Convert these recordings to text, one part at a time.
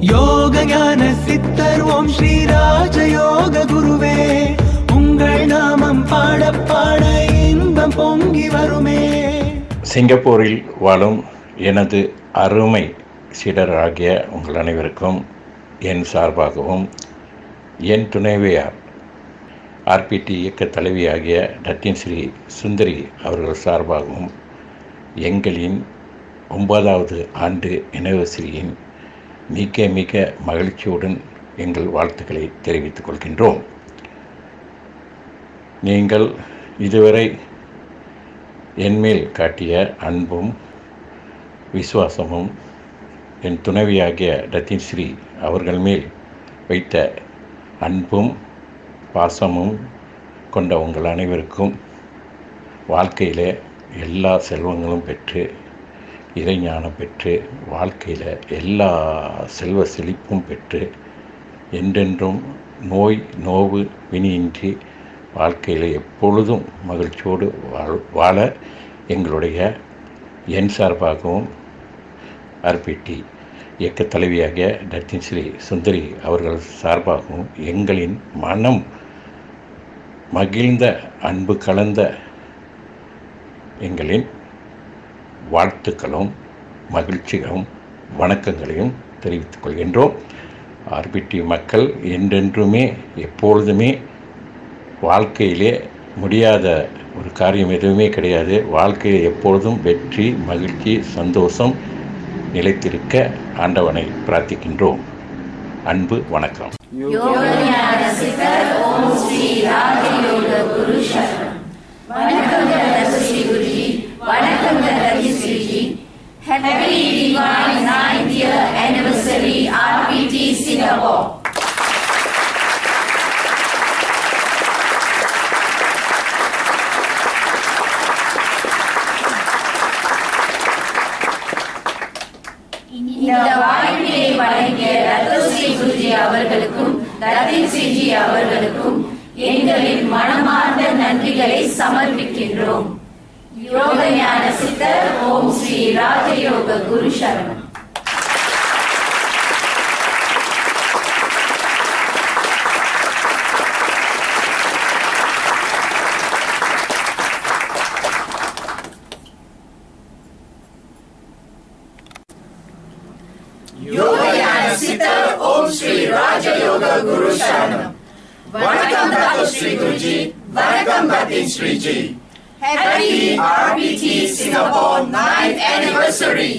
யோக ஞான சித்தர் ஓம் ஸ்ரீ ராஜயோக குருவே, உங்கள் நாமம் பாட பாட இன்பம் பொங்கி வருமே. சிங்கப்பூரில் வாழும் எனது அருமை சீடராகிய உங்கள் அனைவருக்கும் என் சார்பாகவும் என் துணைவியார் ஆர்பிடி இயக்க தலைவியாகிய டத்தின் ஸ்ரீ சுந்தரி அவர்கள் சார்பாகவும் எங்களின் 9வது ஆண்டு அனிவர்சரியின் மிக மிக மகிழ்ச்சியுடன் எங்கள் வாழ்த்துக்களை தெரிவித்துக் கொள்கின்றோம். நீங்கள் இதுவரை என்மேல் காட்டிய அன்பும் விசுவாசமும் என் துணைவியாகிய டத்தின் ஸ்ரீ அவர்கள் மேல் வைத்த அன்பும் பாசமும் கொண்ட உங்கள் அனைவருக்கும் வாழ்க்கையில் எல்லா செல்வங்களும் பெற்று இறைஞானம் பெற்று வாழ்க்கையில் எல்லா செல்வ செழிப்பும் பெற்று என்றென்றும் நோய் நோவு வினியின்றி வாழ்க்கையில் எப்பொழுதும் மகிழ்ச்சியோடு வாழ எங்களுடைய என் சார்பாகவும் ஆர்பிடி இயக்க தலைவியாகிய டத்தின் ஸ்ரீ சுந்தரி அவர்கள் சார்பாகவும் எங்களின் மனம் மகிழ்ந்த அன்பு கலந்த எங்களின் வாழ்த்துக்களும் மகிழ்ச்சிகளும் வணக்கங்களையும் தெரிவித்துக் கொள்கின்றோம். ஆர்பிடி மக்கள் என்றென்றுமே எப்பொழுதுமே வாழ்க்கையிலே முடியாத ஒரு காரியம் எதுவுமே கிடையாது. வாழ்க்கையில் எப்பொழுதும் வெற்றி மகிழ்ச்சி சந்தோஷம் நிலைத்திருக்க ஆண்டவனை பிரார்த்திக்கின்றோம். அன்பு வணக்கம். Happy Divine 9th Year Anniversary RPT Singapore. இந்த வாய்ப்பினை வழங்கிய ரத்தஸ்ரீ குருஜி அவர்களுக்கும் டத்தின் ஸ்ரீஜி அவர்களுக்கும் எங்களின் மனமார்ந்த நன்றிகளை சமர்ப்பிக்கின்றோம். யோக ஞான சித்தர் ஓம் ஸ்ரீ ராஜயோக குரு சரணம். யோக ஞான சித்தர் ஓம் ஸ்ரீ ராஜயோக குரு சரணம். வணக்கம் டாக்டர் ஸ்ரீ குருஜி, வணக்கம் Datin Sreeji. Happy RPT Singapore 9th Anniversary!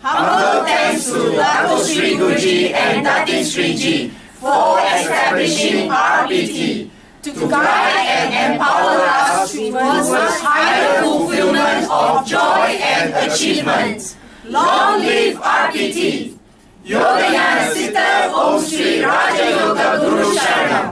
Humble thanks to Dr. Sri Guruji and Datin Sri Ji for establishing RPT to guide and empower us towards higher fulfillment of joy and achievement. Long live RPT! Yoga Gnana Siddha Om Sri Raja Yoga Guru Sharanam.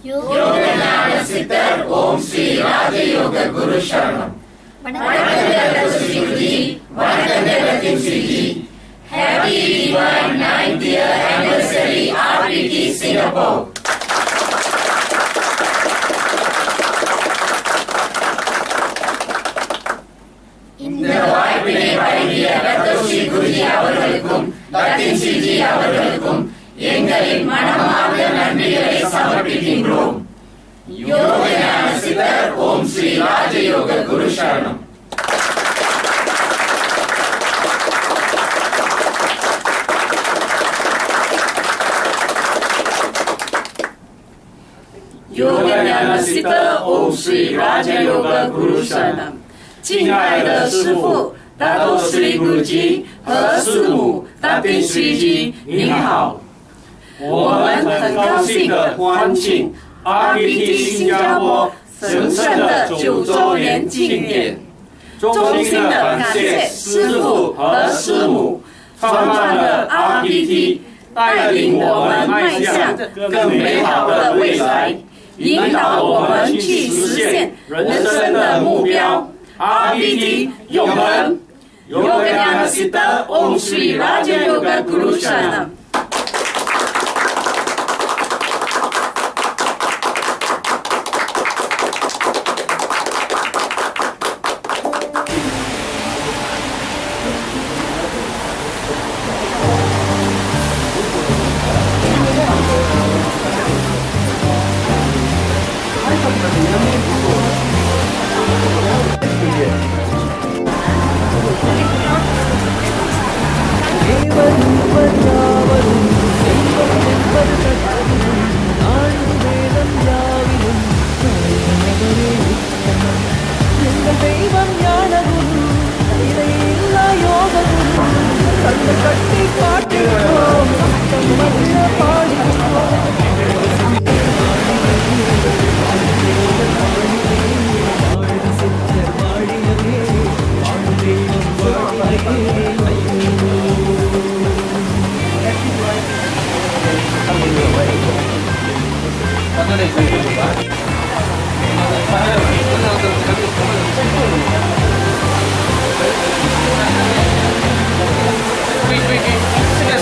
Yoga Gnana Siddha Om Sri Raja Yoga Guru Sharanam. Vanakkam Sri Guruji, Vanakkam Datin Sri Ji. Happy Divine 9th Year Anniversary RPT Singapore. இந்த வாய்ப்பினை வழங்கிய doctor Sri Guruji அவர்களுக்கும் Datin Sri G அவர்களுக்கும் எங்களின் மனமார்ந்த நன்றிகளை சமர்ப்பிக்கின்றோம். யோக ஞான சித்தர் ஓம் ஸ்ரீ ராஜயோக குரு சரணம். யோக ஞான சித்தர் ஓம் ஸ்ரீ ராஜயோக குரு சரணம். 敬爱的师父大豆斯里古吉和师母大丁斯基，您好！我们很高兴地欢庆 RPT 新加坡神圣的9周年庆典，衷心地感谢师父和师母创办了 RPT， 带领我们迈向更美好的未来，引导我们去实现人生的目标。RPT 永恒。Yoga Gnana Siddha Om Sri Raja Yoga Guru Sharanam.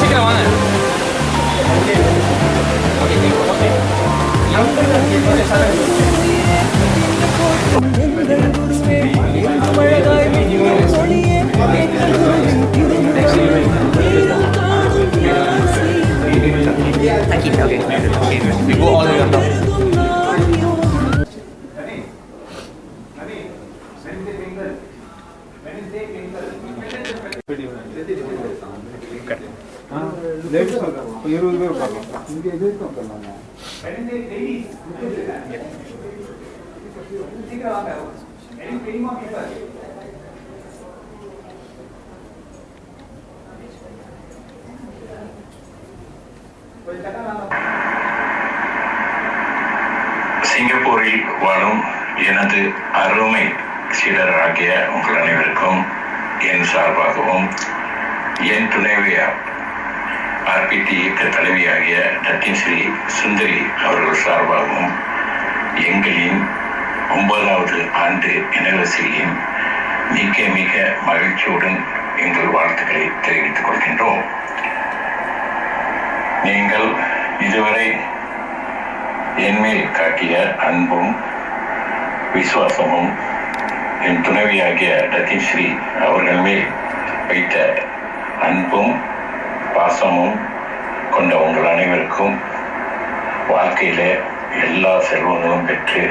சீக்கிரம் வாங்க. We go all the way up now. சிங்கப்பூரில் வாழும் எனது அருமை சீடராகிய உங்கள் அனைவருக்கும் என் சார்பாகவும் என் துணைவியார் ஆர்பிடி இயக்க தலைவியாகிய டத்தின் ஸ்ரீ சுந்தரி அவர்கள் சார்பாகவும் எங்களின் 9வது ஆண்டு அனிவர்சரியின் மிக மிக மகிழ்ச்சியுடன் எங்கள் வாழ்த்துக்களை தெரிவித்துக் கொள்கின்றோம். நீங்கள் இதுவரை என்மேல் காட்டிய அன்பும் விசுவாசமும் என் துணைவியாகிய டத்தின் ஸ்ரீ அவர்கள் மேல் வைத்த அன்பும் பாசமும் கொண்ட உங்கள் அனைவருக்கும் வாழ்க்கையில எல்லா செல்வங்களும் பெற்று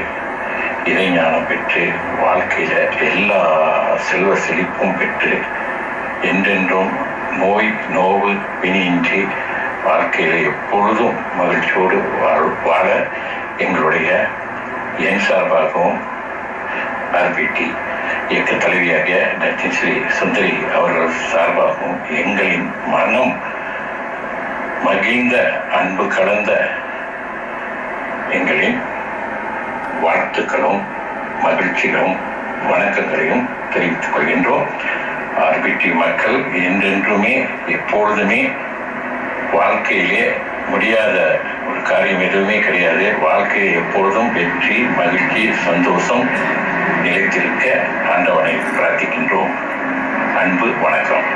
இறைஞானம் பெற்று வாழ்க்கையில எல்லா செல்வ செழிப்பும் பெற்று என்றென்றும் நோய் நோவு பிணியின்றி வாழ்க்கையில எப்பொழுதும் மகிழ்ச்சியோடு வாழ எங்களுடைய என் சார்பாகவும் ஆர்பிடி இயக்க தலைவியாகிய டத்தின் ஸ்ரீ சுந்தரி அவர்கள் சார்பாகவும் எங்களின் மனம் மகிழ்ந்த அன்பு கலந்த எங்களின் வாழ்த்துக்களும் மகிழ்ச்சிகளும் வணக்கங்களையும் தெரிவித்துக் கொள்கின்றோம். ஆர்பிடி மக்கள் என்றென்றுமே எப்பொழுதுமே வாழ்க்கையிலே முடியாத ஒரு காரியம் எதுவுமே கிடையாது. வாழ்க்கையை எப்பொழுதும் வெற்றி மகிழ்ச்சி சந்தோஷம் நிலைத்திருக்க ஆண்டவனை பிரார்த்திக்கின்றோம். அன்பு வணக்கம்.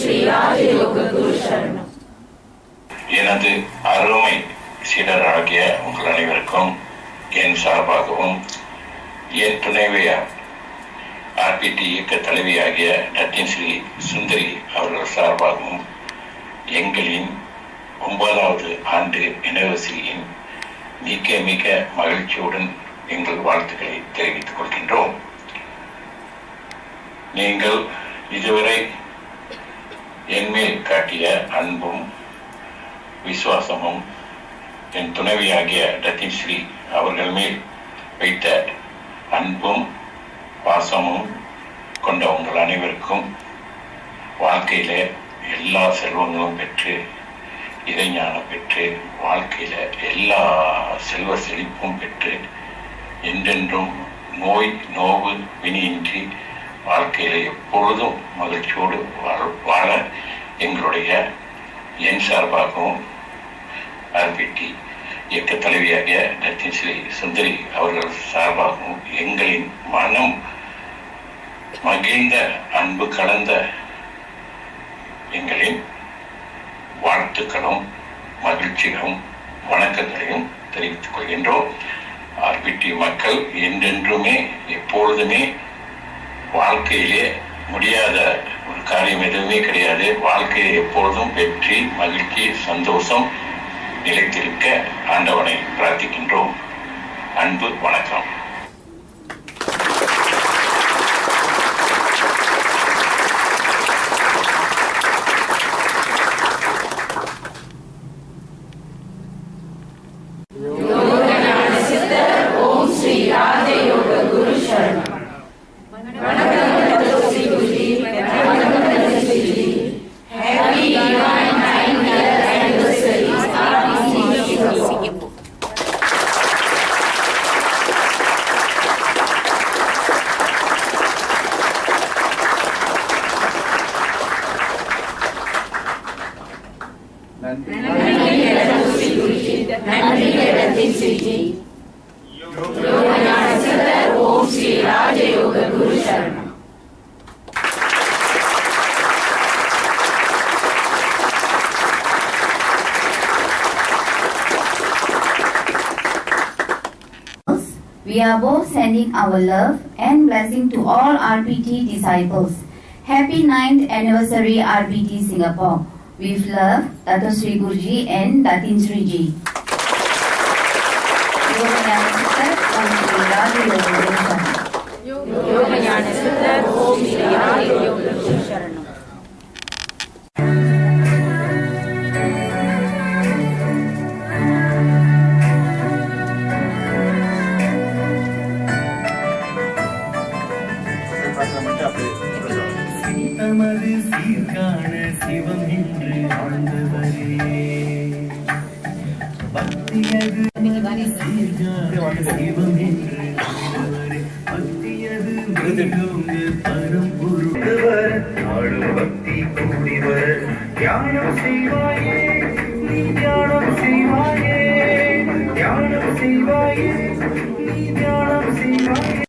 श्री राजयोग गुरु शरण எனது அருமை சீடராகிய உங்கள் அனைவருக்கும் என் சார்பாகவும் என் துணைவியார் ஆர்பிடி இயக்க தலைவியாகிய டத்தின் ஸ்ரீ சுந்தரி அவர்கள் சார்பாகவும் எங்களின் 9வது ஆண்டு அனிவர்சரியின் மிக மிக மகிழ்ச்சியுடன் எங்கள் வாழ்த்துக்களை தெரிவித்துக் கொள்கின்றோம். நீங்கள் இதுவரை என்மேல் காட்டிய அன்பும் விசுவாசமும் என் துணைவியாகிய ரத்தின்ஸ்ரீ அவர்கள் மேல் வைத்த அன்பும் பாசமும் கொண்ட உங்கள் அனைவருக்கும் வாழ்க்கையில எல்லா செல்வங்களும் பெற்று இறைஞானம் பெற்று வாழ்க்கையில எல்லா செல்வ செழிப்பும் பெற்று என்றென்றும் நோய் நோவு வினியின்றி வாழ்க்கையில எப்பொழுதும் மகிழ்ச்சியோடு வாழ எங்களுடைய என் சார்பாகவும் ஆர்பிடி இயக்க தலைவியாகிய ரத்தின்ஸ்ரீ சுந்தரி அவர்கள் சார்பாகவும் எங்களின் மனம் மகிழ்ந்த அன்பு கலந்த எங்களின் வாழ்த்துக்களும் மகிழ்ச்சிகளும் வணக்கங்களையும் தெரிவித்துக் கொள்கின்றோம். ஆர்பிடி மக்கள் என்றென்றுமே எப்பொழுதுமே வாழ்க்கையிலே முடியாத ஒரு காரியம் எதுவுமே கிடையாது. வாழ்க்கையை எப்பொழுதும் வெற்றி மகிழ்ச்சி சந்தோஷம் நிலைத்திருக்க ஆண்டவனை பிரார்த்திக்கின்றோம். அன்பு வணக்கம். ஓம் ஸ்ரீ ராஜயோக குரு சரணம். Happy 9th anniversary Singapore. நன்றி ரத்தின்ஸ்ரீ. யோகஞான சித்தர் ஓம் ஸ்ரீ ராஜயோக குரு சரணம். We are both sending our love and blessing to all RPT disciples. Happy 9th anniversary RPT Singapore. With love, Dato Sri Guruji and Ratinsri Ji. யோகஞான சித்தர் ஓம் ஸ்ரீ ராஜயோக குரு சரணம். தமது சீர்காண சிவம் என்று ஆண்டவரே பக்தியது சீர்காண சிவம் என்று ஆண்டவரே பக்தியது மிகுங்க பரம்பொருள் நாடும் பக்தி கூடி வர தியானம் செய்வாயே நீ தியானம் செய்வாயே தியானம் செய்வாயே நீ தியானம் செய்வாயே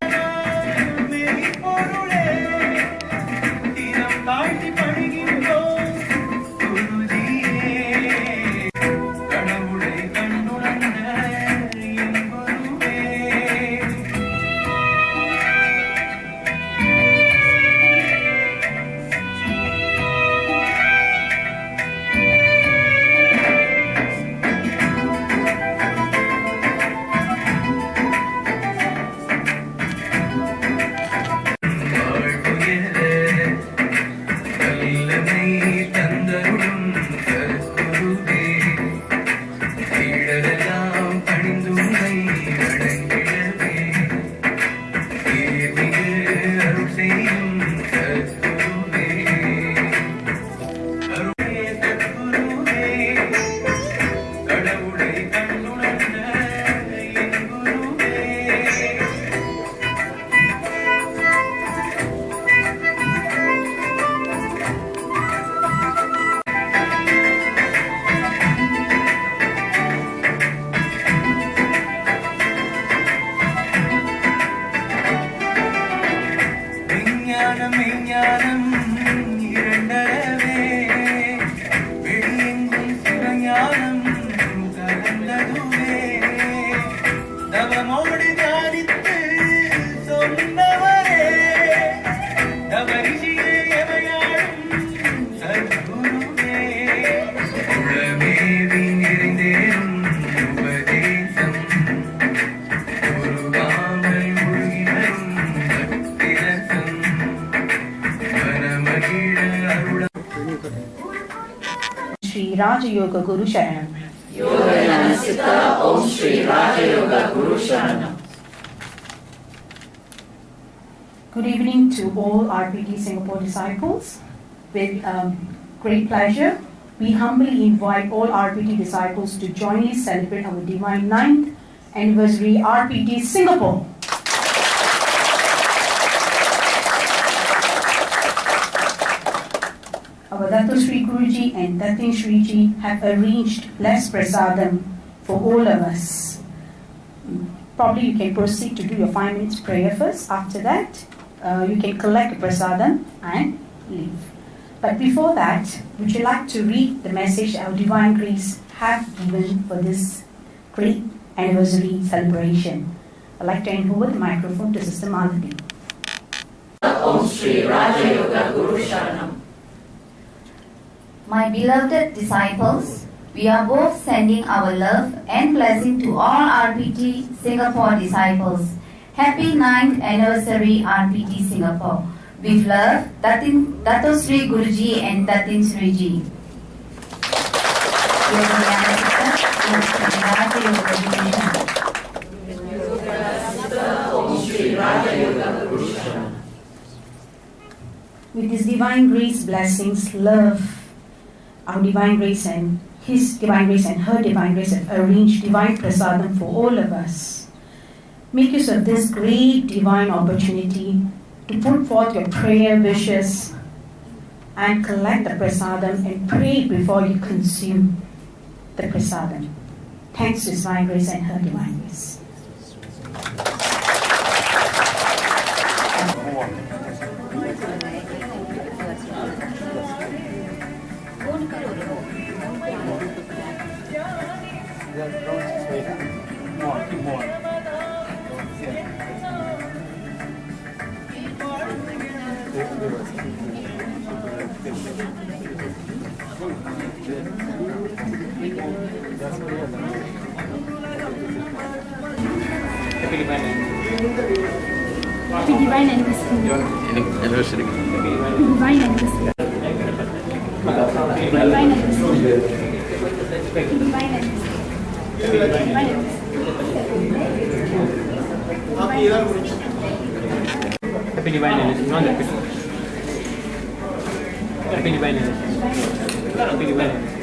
ஞானம் இரண்டரவே வெளியெங்கும் சிவஞானம் கலந்ததுவே தவமோடு தியானித்து சொன்னவரே தவறிஷியே எவையாடும் சத்குருவே உளமேவி நிறைந்தேறும் உபதேசம் உருகாமல் உருகி வரும் பக்திரசம் Sri Raja Yoga Guru Sharanam. Yoga Siddha Om Shri Raja Yoga Guru Sharanam. Good evening to all RPT Singapore disciples. With great pleasure, we humbly invite all RPT disciples to jointly celebrate our Divine 9th Anniversary RPT Singapore. Our Dato Sri Guruji and Datin Sriji have arranged Blessed Prasadam for all of us. Probably you can proceed to do your 5 minutes prayer first. After that, you can collect the prasadam and leave. But before that, would you like to read the message our Divine Grace have given for this great anniversary celebration? I'd like to hand over the microphone to Sister Malati. Om Shri Raja Yoga Guru Sharanam. My beloved disciples, we are both sending our love and blessing to all RPT Singapore disciples. Happy 9th Anniversary RPT Singapore. With love, Dato Sri Guruji and Datin Sriji. With His Divine Grace blessings, love, our Divine Grace and His Divine Grace and her Divine Grace have arranged Divine Prasadam for all of us. Make use of this great divine opportunity to put forth your prayer wishes and collect the prasadam and pray before you consume the prasadam. Thanks to His Divine Grace and her Divine Grace. Happy Divine Anniversary. Anniversary. Divine Anniversary. Divine Anniversary. Divine Anniversary. Happy Divine Anniversary. Not happy. Happy Divine Anniversary. Happy Divine Anniversary.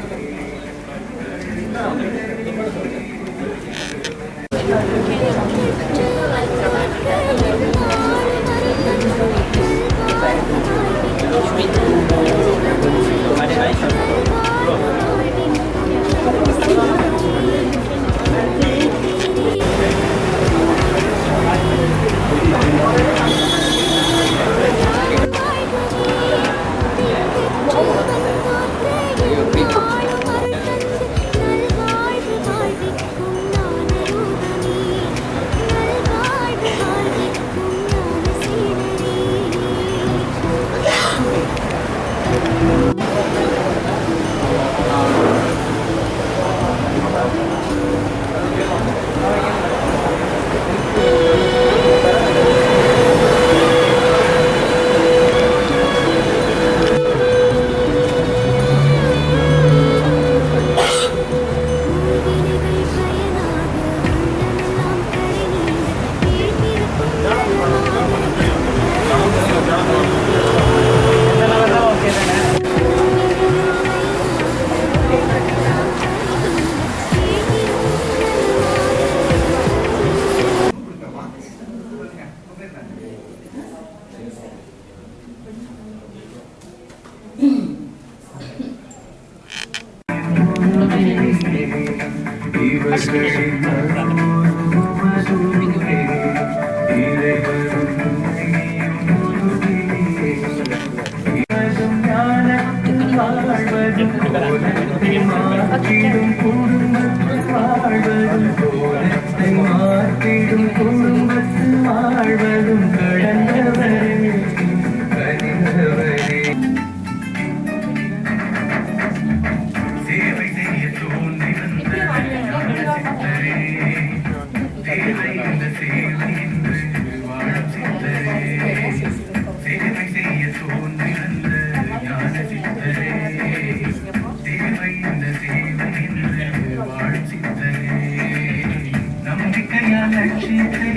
இதயத்தை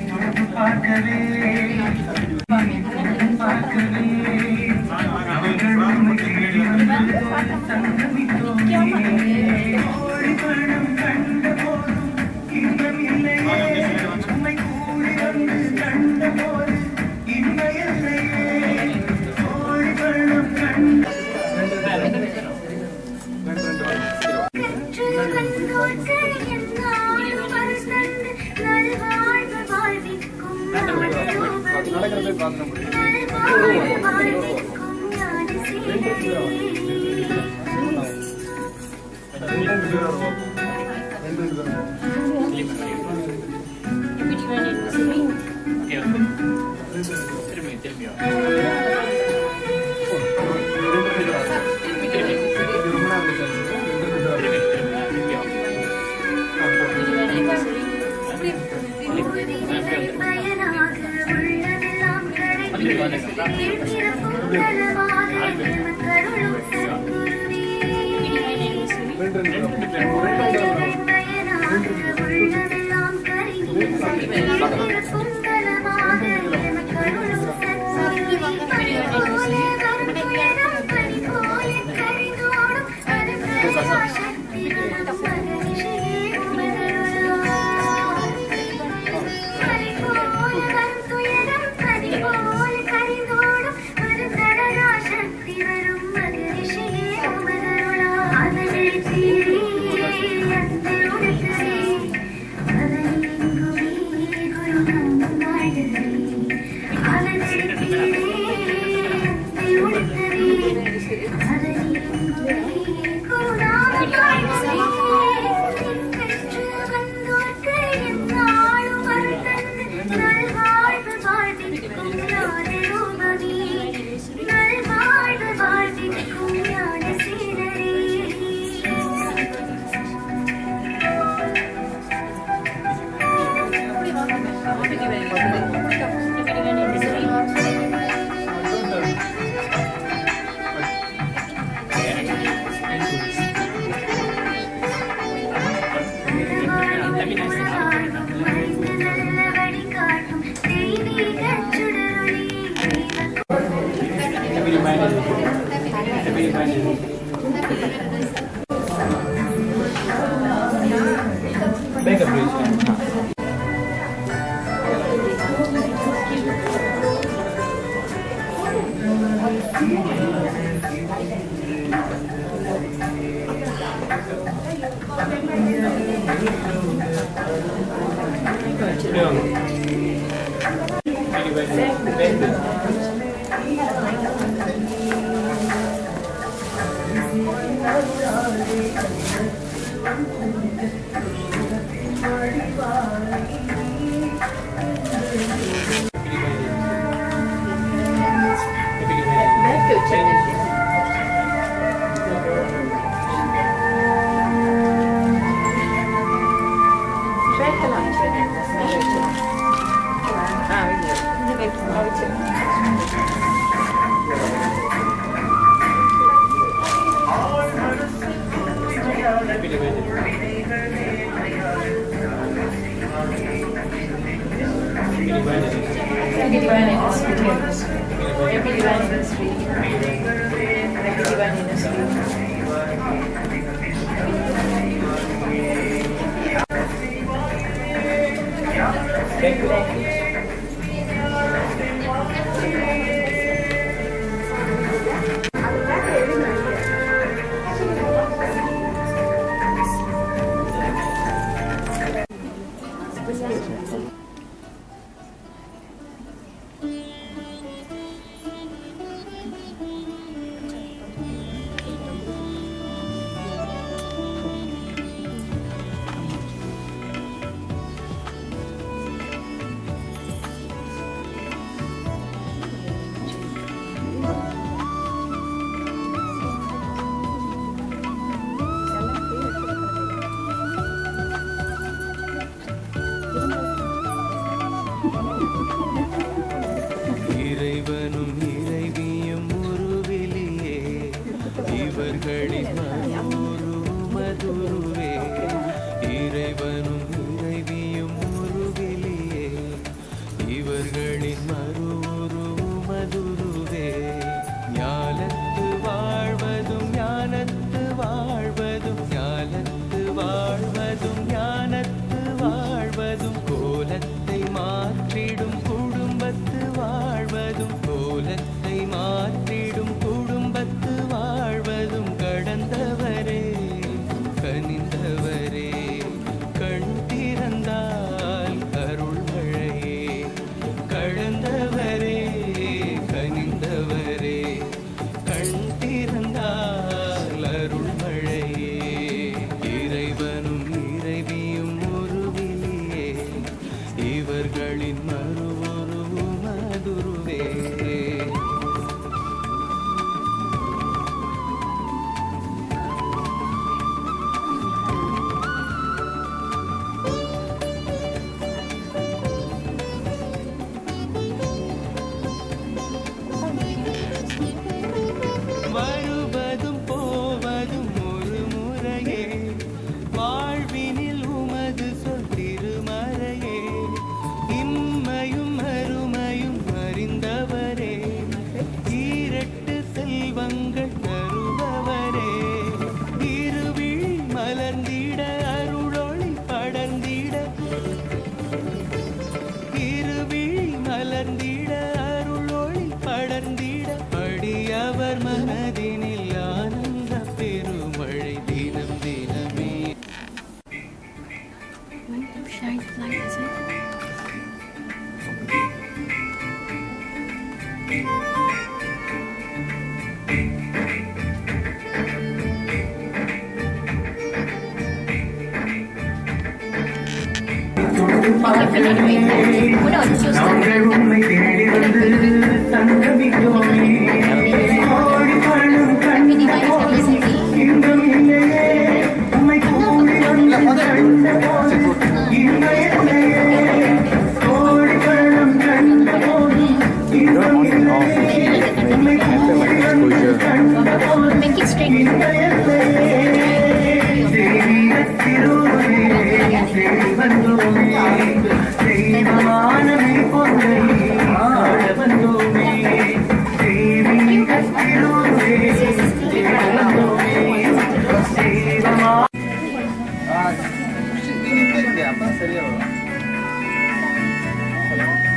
தொட்டு பார்க்கவே பார்க்கவே அவர்கள் உண்மை தேடி வந்து சங்கமித்தோமே கோடி பணம் கண்ட போதும் இன்பமில்லையே உண்மை கூடி வந்து கண்ட போது இன்மையில்லையே கோடி பணம் கண்ட கண்டவரே கண் திறந்தால் அருள் மழையே கலந்தவரே கனிந்தவரே கண் திறந்தால் அருள் மழையே இறைவனும் இறைவியும் உருவிலே இவர்களின் மறுவுருவும் மதுருவே வருவதும் போவதும் ஒரு முறையே வாழ்வினில் உமது சொல் திருமறையே இம்மையும் அருமையும் அறிந்தவரே ஈரட்டு செல்வங்கள் தருபவரே இருவிழி மலர்ந்திட அருளொளி படர்ந்திட இருவிழி மலர்ந்திட அருளொளி படர்ந்திட அடியவர் மனதினில் ஆனந்த பெருமழை தினம் தினமே நாங்கள் உம்மை தேடி வந்து சங்கமித்தோமே கோடி பணம் கண்டு போதும் இன்பம் இல்லையே உம்மை கூடி வந்து கண்ட போதும் இன்பம் இல்லையே கோடி பணம் கண்டு போதும் இன்பம் இல்லையே உம்மை கூடி வந்து கண்ட போதும் இன்பம் இல்லையே தெய்வீக திருவுருவே தேடி வந்தோமே தெய்வமானமை பொன்னை ஆட வந்தோமே தெய்வீக திருவுருவே தேடி வந்தோமே தெய்வமா அப்பா சரியா வரும்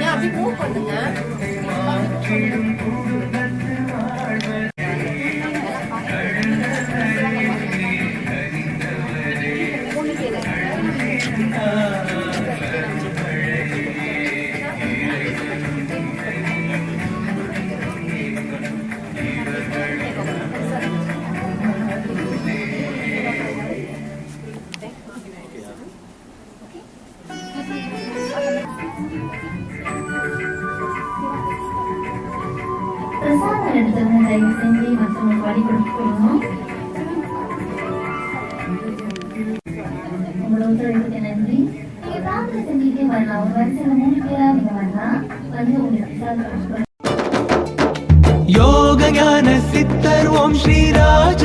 அப்படி மூவ் பண்ணுங்க பிரசாதம் எடுத்துங்க, தயவு செஞ்சு மற்றவங்களுக்கு வழி கொடுத்து போகணும். உங்களோட ஒத்துழைப்புக்கு நன்றி. நீங்க பிரார்த்தனை செஞ்சுட்டே வரலாம். ஒரு வரிசையில 3 பேரா நீங்க வரலாம். வந்து உங்களுக்கு பிரசாதம் யோக ஞான சித்தர் ஓம் ஸ்ரீ ராஜ